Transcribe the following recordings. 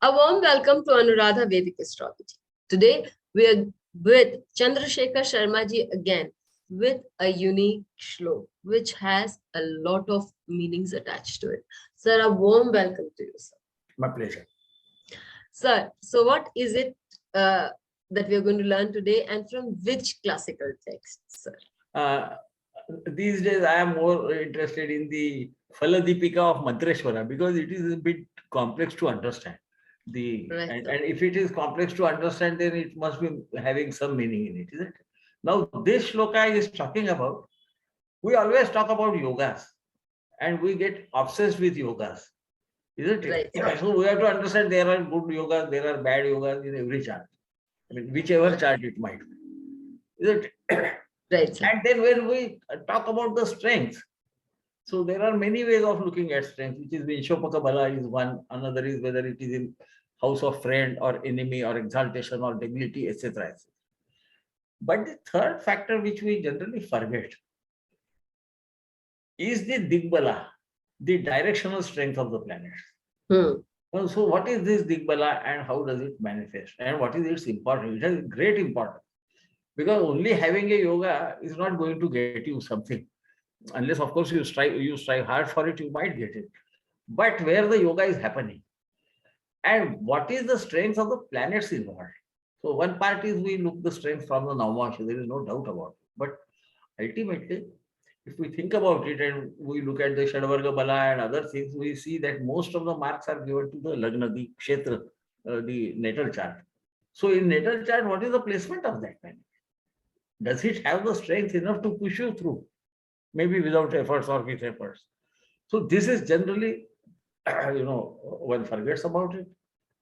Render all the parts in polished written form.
A warm welcome to Anuradha Vedic Astrology. Today we are with Chandrasekhar Sharma ji again with a unique shlok which has a lot of meanings attached to it. Sir, a warm welcome to you, sir. My pleasure. Sir, so what is it that we are going to learn today and from which classical text, sir? These days I am more interested in the Phaladipika of Mantreshwara because it is a bit complex to understand. And if it is complex to understand, then it must be having some meaning in it, isn't it? Now, this shloka is talking about, we always talk about yogas and we get obsessed with yogas, isn't it? Right. So we have to understand there are good yogas, there are bad yogas in every chart. I mean, whichever chart it might be, isn't it? Right, sir. And then when we talk about the strengths, so there are many ways of looking at strength, which is Vinshopaka Bala is one, another is whether it is in house of friend or enemy or exaltation or debility, etc. But the third factor which we generally forget is the Digbala, the directional strength of the planets. So what is this Digbala and how does it manifest and what is its importance? It has great importance because only having a yoga is not going to get you something. Unless, of course, you strive hard for it, you might get it. But where the yoga is happening and what is the strength of the planets involved. So one part is we look the strength from the Navamsha, there is no doubt about it. But ultimately, if we think about it and we look at the Shadvarga Bala and other things, we see that most of the marks are given to the Lagna, the Kshetra, the natal chart. So in natal chart, what is the placement of that planet? Does it have the strength enough to push you through? Maybe without efforts or with efforts. So this is generally, one forgets about it.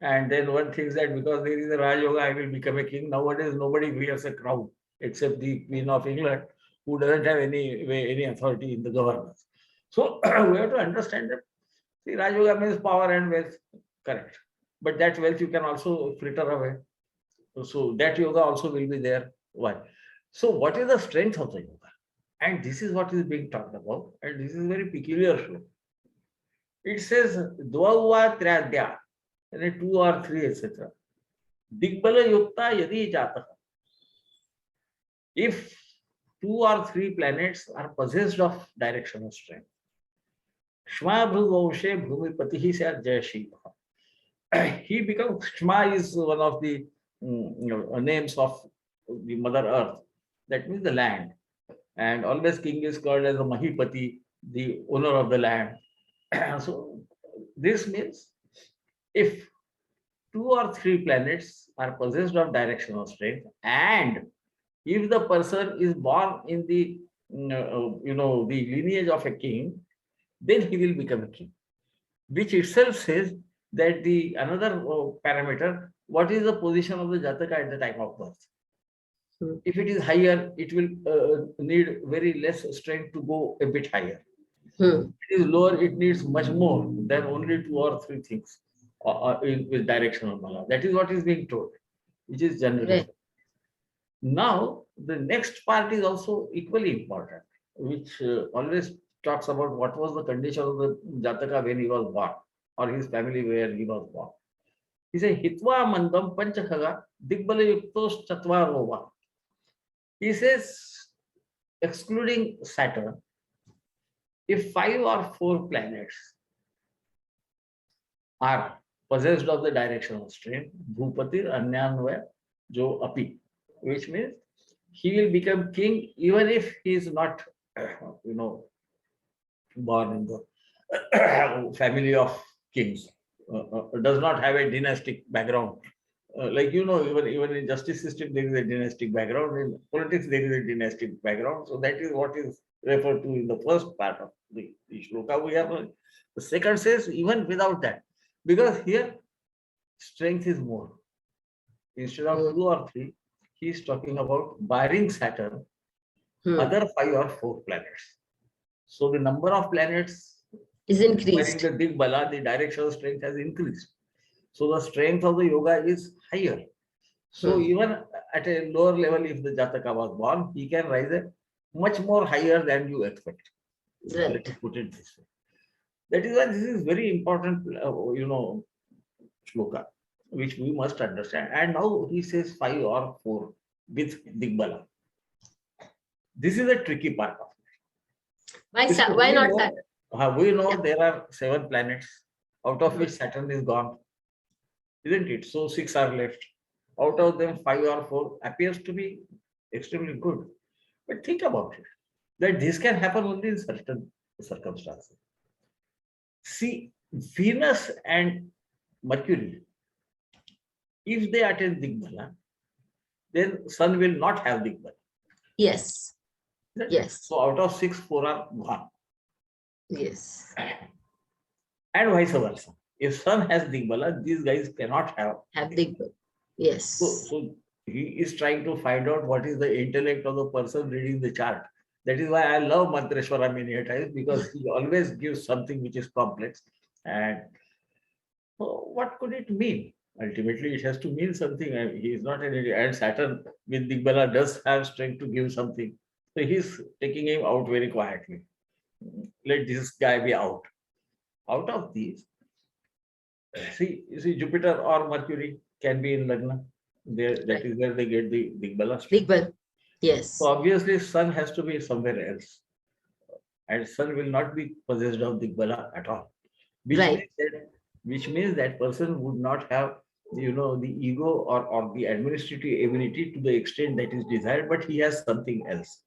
And then one thinks that because there is a Rajyoga, I will become a king. Nowadays, nobody wears a crown except the Queen of England, who doesn't have any authority in the governance. So we have to understand that the Rajyoga means power and wealth, correct. But that wealth you can also fritter away. So that yoga also will be there. Why? So what is the strength of the yoga? And this is what is being talked about. And this is very peculiar. It says, Dvauva Triadya, and 2 or 3, etc. Digbala Yukta Yadi Jataka. If 2 or 3 planets are possessed of directional strength, Shma Bhruvavshe Bhumipatihi Sya Jayashiva. He becomes, Shma is one of the names of the Mother Earth. That means the land. And always king is called as a Mahipati, the owner of the land. So this means if 2 or 3 planets are possessed of directional strength, and if the person is born in the the lineage of a king, then he will become a king. Which itself says that the another parameter, what is the position of the Jataka at the time of birth? If it is higher, it will need very less strength to go a bit higher. If it is lower, it needs much more than only 2 or 3 things with directional mala. That is what is being told, which is generally. Right. Now, the next part is also equally important, which always talks about what was the condition of the Jataka when he was born, or his family where he was born. He says, Hitva Mandam Panchakhaga Digbala Yuktos Chatvarova. He says, excluding Saturn, if 5 or 4 planets are possessed of the directional strength, Bhupatir Anyanvaya Jo Api, which means he will become king even if he is not, born in the family of kings, does not have a dynastic background. Even in justice system, there is a dynastic background. In politics, there is a dynastic background. So that is what is referred to in the first part of the shloka. We have the second says even without that, because here strength is more. Instead of 2 or 3, he is talking about barring Saturn, other 5 or 4 planets. So the number of planets is increased. The Digbala, the directional strength has increased. So the strength of the yoga is higher. So even at a lower level, if the Jataka was born, he can rise a much more higher than you expect. Let me put it this way. That is why this is very important, shloka, which we must understand. And now he says 5 or 4 with Digbala. This is a tricky part of it. Why not Saturn? We know there are 7 planets, out of which Saturn is gone, isn't it? So 6 are left. Out of them, 5 or 4 appears to be extremely good. But think about it, that this can happen only in certain circumstances. See, Venus and Mercury, if they attend Digbala, then Sun will not have Digbala. Yes. Yes. So out of 6, 4 are gone. Yes. And vice versa. If Sun has Digbala, these guys cannot have Digbala. Yes. So he is trying to find out what is the intellect of the person reading the chart. That is why I love Mantreshwara many times, because he always gives something which is complex. And what could it mean? Ultimately, it has to mean something. He is not an idiot. And Saturn with Digbala does have strength to give something. So he's taking him out very quietly. Let this guy be out. Out of these, see Jupiter or Mercury can be in Lagna. There, that is where they get the Digbala. Digbal. Yes. So obviously, Sun has to be somewhere else, and Sun will not be possessed of Digbala at all. Which means that person would not have, the ego or the administrative ability to the extent that is desired, but he has something else.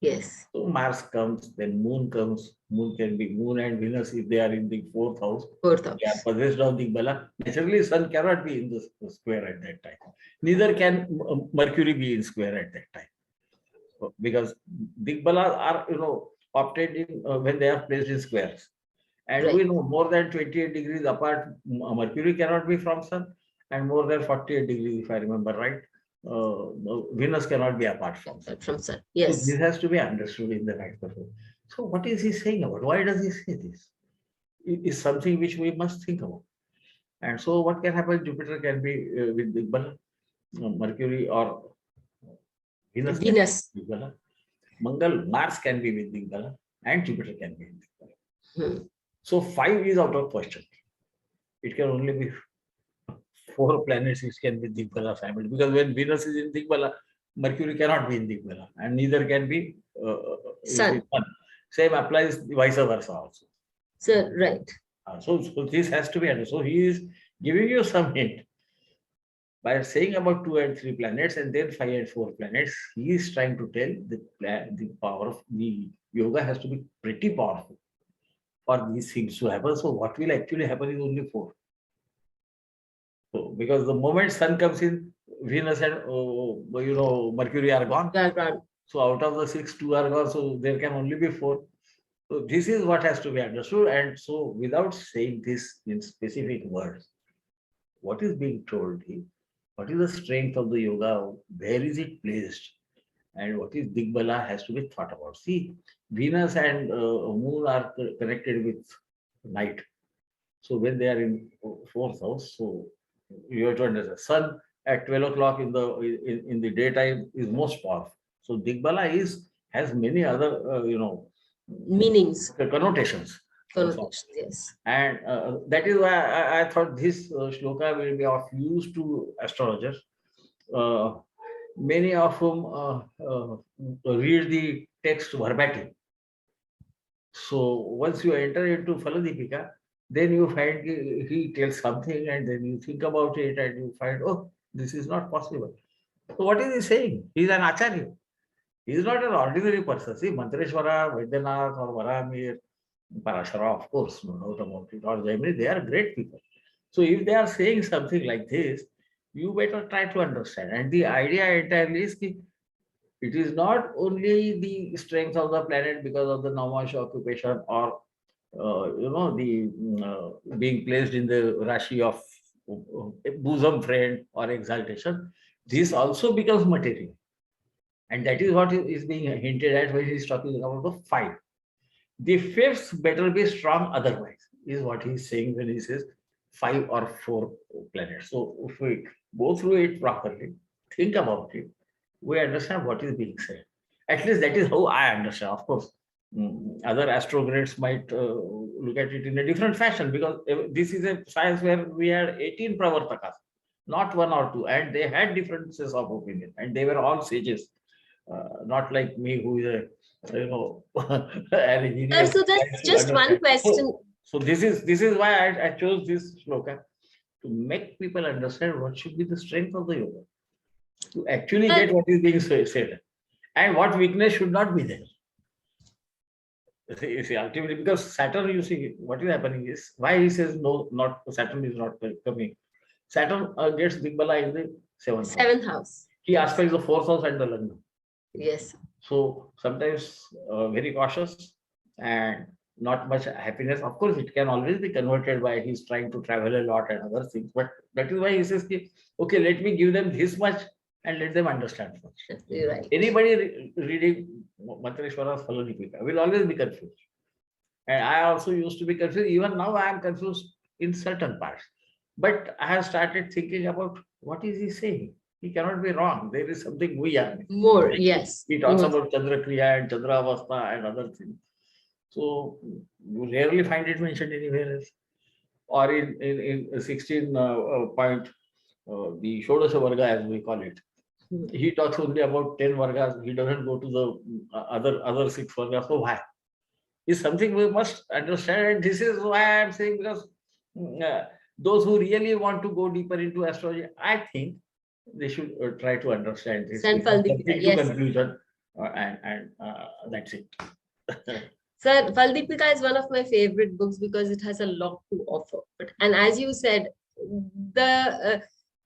Yes. So Mars comes, then Moon comes. Moon can be Moon and Venus if they are in the 4th house. They are possessed of Digbala. Naturally, Sun cannot be in the square at that time. Neither can Mercury be in square at that time. Because Digbalas are, obtained in when they are placed in squares. And we know more than 28 degrees apart, Mercury cannot be from Sun, and more than 48 degrees, if I remember right, Venus cannot be apart from Sun. Yes. So this has to be understood in the right way. So what is he saying about? Why does he say this? It is something which we must think about. And so what can happen? Jupiter can be with Digbala, Mercury or Venus. Digbala. Mangal, Mars can be with Digbala, and Jupiter can be with Digbala. So 5 is out of question. It can only be 4 planets which can be Digbala family, because when Venus is in Digbala, Mercury cannot be in Digbala, and neither can be Sun. Same applies vice versa also. So, right. So this has to be understood. So he is giving you some hint by saying about 2 and 3 planets, and then 5 and 4 planets. He is trying to tell the power of the yoga has to be pretty powerful for these things to happen. So what will actually happen is only 4. So because the moment Sun comes in, Venus and Mercury are gone. So out of the 6, 2 are gone. So there can only be 4. So this is what has to be understood. And so without saying this in specific words, what is being told here? What is the strength of the yoga? Where is it placed? And what is Digbala has to be thought about. See, Venus and Moon are connected with night. So when they are in 4th house, so you have to understand. Sun at 12 o'clock in the daytime is most powerful. So Digbala has many other meanings, connotations. Yes. And that is why I thought this shloka will be of use to astrologers. Many of whom read the text verbatim. So once you enter into Phaladipika, then you find he tells something, and then you think about it and you find, oh, this is not possible. So what is he saying? He is an Acharya. He is not an ordinary person. See, Mantreshwara, Vaidyanath or Varamir, Parashara, of course, no doubt about it, or Jaimini, they are great people. So if they are saying something like this, you better try to understand. And the idea entirely is that it is not only the strength of the planet because of the Namash occupation or being placed in the Rashi of bosom friend or exaltation. This also becomes material. And that is what is being hinted at when he is talking about the 5. The 5th better be strong otherwise, is what he is saying when he says 5 or 4 planets. So if we go through it properly, think about it, we understand what is being said. At least that is how I understand. Of course, Other astrogrades might look at it in a different fashion, because this is a science where we had 18 pravartakas, not one or two, and they had differences of opinion, and they were all sages, not like me, who is a, an engineer. So that's just one question. So this is why I chose this shloka, to make people understand what should be the strength of the yoga, to actually get what is being said, and what weakness should not be there. You see, ultimately, because Saturn, you see, what is happening is, why he says no, not Saturn is not coming. Saturn gets Digbala in the seventh house. He aspects the fourth house and the Lagna. Yes. So sometimes very cautious and not much happiness. Of course, it can always be converted by he's trying to travel a lot and other things. But that is why he says, okay, let me give them this much and let them understand first. Right. Anybody reading Mantreshwara's Phalanipika will always be confused. And I also used to be confused. Even now I am confused in certain parts. But I have started thinking about what is he saying. He cannot be wrong. There is something we are missing. More, yes. He talks about Chandra Kriya and Chandra Avastha and other things. So you rarely find it mentioned anywhere else. Or in 16 point, the Shodasha Varga, as we call it. He talks only about 10 Vargas. He doesn't go to the other 6 Vargas. So why? It's something we must understand. And this is why I am saying, because those who really want to go deeper into astrology, I think they should try to understand this. Yes. Conclusion, and that's it. Sir, Phalanipika is one of my favorite books because it has a lot to offer. And as you said,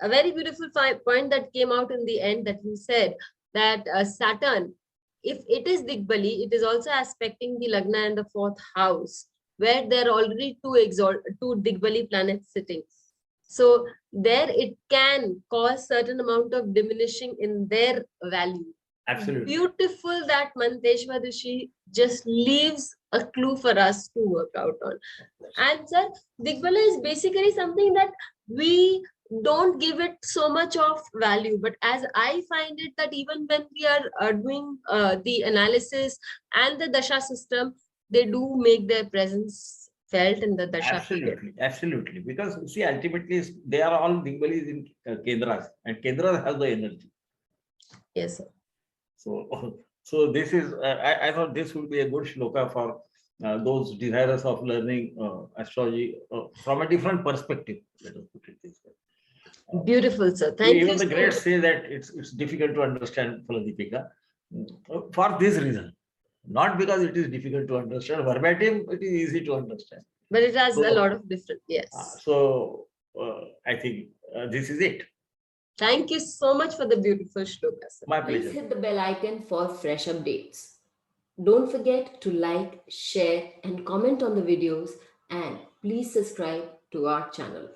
a very beautiful point that came out in the end, that you said that Saturn, if it is Digbali, it is also aspecting the Lagna and the fourth house, where there are already two Digbali planets sitting. So there it can cause certain amount of diminishing in their value. Absolutely. Beautiful that Manteshwar Rishi just leaves a clue for us to work out on. And sir, Digbala is basically something that we don't give it so much of value, but as I find it, that even when we are doing the analysis and the dasha system, they do make their presence felt in the dasha. Absolutely. Because see, ultimately they are all Digbalis in Kendras, and Kendras has the energy. Yes, sir. So this is, I thought this would be a good shloka for those desirous of learning astrology from a different perspective. Let us put it this way. Beautiful, sir. Thank you. Even the greats say that it's difficult to understand Phalanipika for this reason. Not because it is difficult to understand. Verbatim, it is easy to understand. But it has a lot of different, yes. I think this is it. Thank you so much for the beautiful shloka, sir. My pleasure. Please hit the bell icon for fresh updates. Don't forget to like, share, and comment on the videos, and please subscribe to our channel.